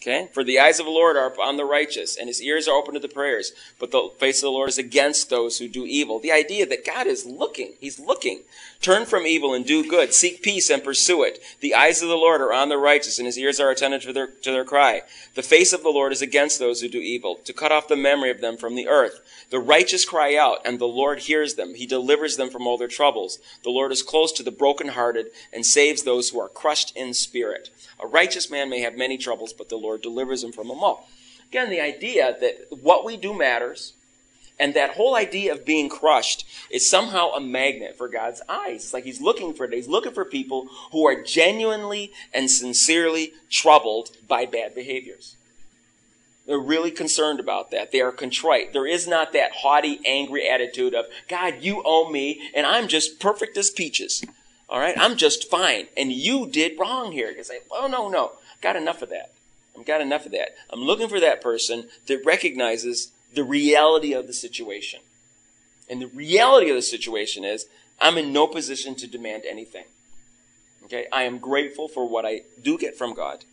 Okay? For the eyes of the Lord are upon the righteous, and his ears are open to the prayers. But the face of the Lord is against those who do evil. The idea that God is looking. He's looking. Turn from evil and do good. Seek peace and pursue it. The eyes of the Lord are on the righteous, and his ears are attentive to their cry. The face of the Lord is against those who do evil, to cut off the memory of them from the earth. The righteous cry out, and the Lord hears them. He delivers them from all their troubles. The Lord is close to the brokenhearted and saves those who are crushed in spirit. A righteous man may have many troubles, but the Lord delivers him from them all. Again, the idea that what we do matters, and that whole idea of being crushed is somehow a magnet for God's eyes. It's like he's looking for it. He's looking for people who are genuinely and sincerely troubled by bad behaviors. They're really concerned about that. They are contrite. There is not that haughty, angry attitude of, God, you owe me, and I'm just perfect as peaches. All right? I'm just fine, and you did wrong here. You say, oh, no. Got enough of that. I've got enough of that. I'm looking for that person that recognizes the reality of the situation. And the reality of the situation is, I'm in no position to demand anything. Okay? I am grateful for what I do get from God,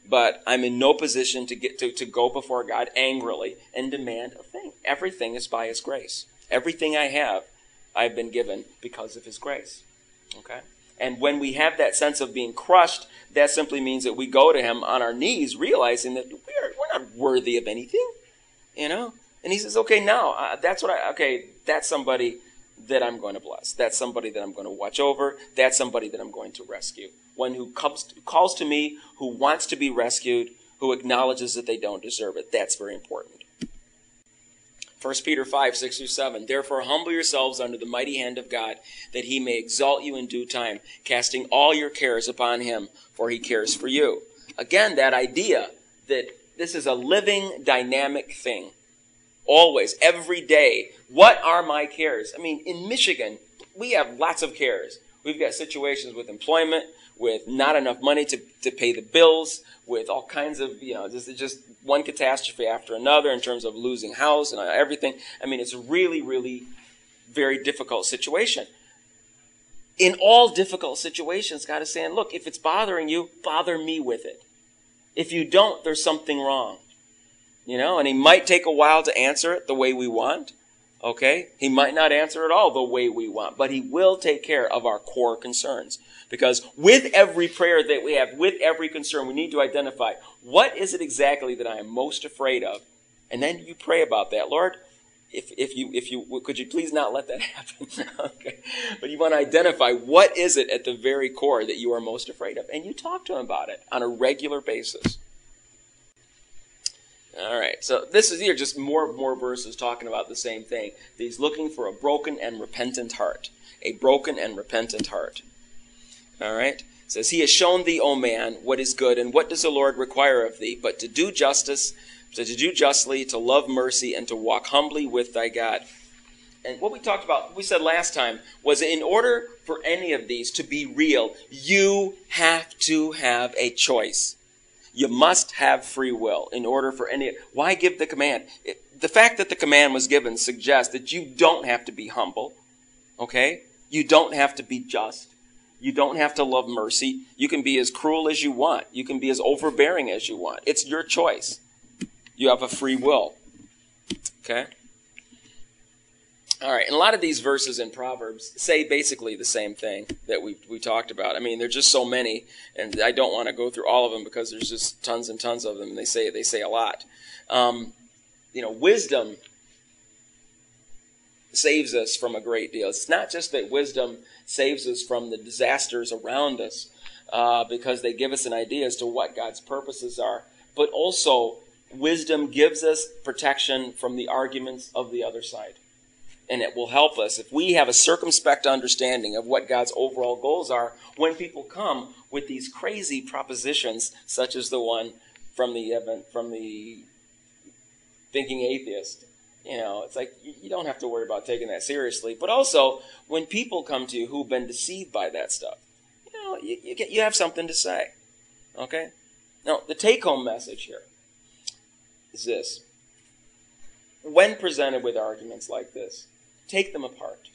but I'm in no position to go before God angrily and demand a thing. Everything is by his grace. Everything I have, I've been given because of his grace. Okay? And when we have that sense of being crushed, that simply means that we go to him on our knees, realizing that we're not worthy of anything. You know? And he says, okay, now, that's somebody that I'm going to bless. That's somebody that I'm going to watch over. That's somebody that I'm going to rescue. One who calls to me, who wants to be rescued, who acknowledges that they don't deserve it. That's very important. 1 Peter 5, 6 through 7. Therefore, humble yourselves under the mighty hand of God, that he may exalt you in due time, casting all your cares upon him, for he cares for you. Again, that idea that this is a living, dynamic thing. Always, every day. What are my cares? I mean, in Michigan, we have lots of cares. We've got situations with employment, with not enough money to pay the bills, with all kinds of, just one catastrophe after another in terms of losing house and everything. I mean, it's a really, really very difficult situation. In all difficult situations, God is saying, look, if it's bothering you, bother me with it. If you don't, there's something wrong. And he might take a while to answer it the way we want. Okay? He might not answer it all the way we want, but he will take care of our core concerns. Because with every prayer that we have, with every concern, we need to identify what is it exactly that I am most afraid of. And then you pray about that. Lord, if you could you please not let that happen? Okay. But you want to identify what is it at the very core that you are most afraid of. And you talk to him about it on a regular basis. All right, so this is here just more verses talking about the same thing. He's looking for a broken and repentant heart. A broken and repentant heart. All right? It says, he has shown thee, O man, what is good, and what does the Lord require of thee, but to do justice, to do justly, to love mercy, and to walk humbly with thy God. And what we talked about, we said last time, was in order for any of these to be real, you have to have a choice. You must have free will in order for any... Why give the command? The fact that the command was given suggests that you don't have to be humble. Okay? You don't have to be just. You don't have to love mercy. You can be as cruel as you want. You can be as overbearing as you want. It's your choice. You have a free will. Okay? All right, and a lot of these verses in Proverbs say basically the same thing that we talked about. I mean, there's just so many, and I don't want to go through all of them because there's just tons and tons of them, and they say a lot. Wisdom saves us from a great deal. It's not just that wisdom saves us from the disasters around us because they give us an idea as to what God's purposes are, but also wisdom gives us protection from the arguments of the other side. And it will help us if we have a circumspect understanding of what God's overall goals are when people come with these crazy propositions, such as the one from the thinking atheist. It's like you don't have to worry about taking that seriously. But also, when people come to you who've been deceived by that stuff, you have something to say. Okay? Now, the take-home message here is this. When presented with arguments like this, take them apart.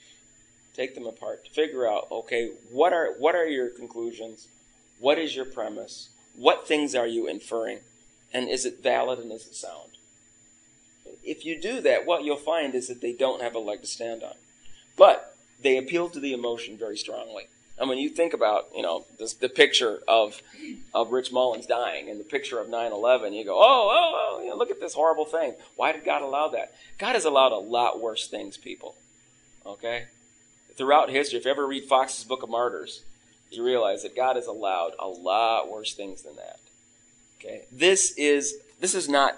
Take them apart. Figure out, okay, what are your conclusions? What is your premise? What things are you inferring? And is it valid and is it sound? If you do that, what you'll find is that they don't have a leg to stand on. But they appeal to the emotion very strongly. And when you think about, the picture of Rich Mullins dying and the picture of 9/11, you go, look at this horrible thing. Why did God allow that? God has allowed a lot worse things, people. Okay? Throughout history, if you ever read Fox's Book of Martyrs, you realize that God has allowed a lot worse things than that. Okay? This is not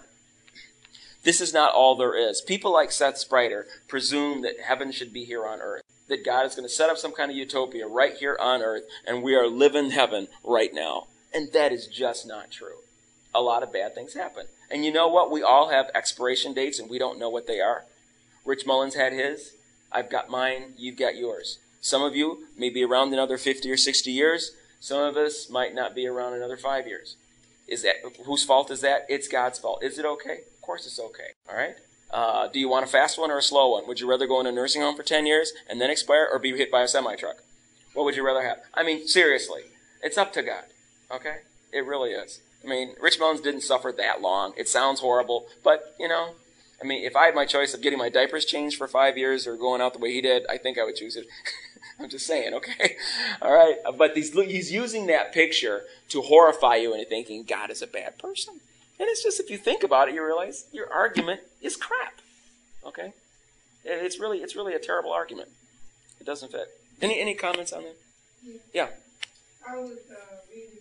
all there is. People like Seth Sprider presume that heaven should be here on earth, that God is going to set up some kind of utopia right here on earth, and we are living heaven right now. And that is just not true. A lot of bad things happen. And you know what? We all have expiration dates, and we don't know what they are. Rich Mullins had his. I've got mine. You've got yours. Some of you may be around another 50 or 60 years. Some of us might not be around another 5 years. Whose fault is that? It's God's fault. Is it okay? Of course it's okay. All right? Do you want a fast one or a slow one? Would you rather go in a nursing home for 10 years and then expire, or be hit by a semi-truck? What would you rather have? I mean, seriously. It's up to God. Okay? It really is. I mean, Rich Mullins didn't suffer that long. It sounds horrible, but, if I had my choice of getting my diapers changed for 5 years or going out the way he did, I think I would choose it. I'm just saying, okay? All right? But he's using that picture to horrify you into thinking God is a bad person. And it's just, if you think about it, you realize your argument is crap. Okay? It's really a terrible argument. It doesn't fit. Any comments on that? Yeah. Yeah. I was reading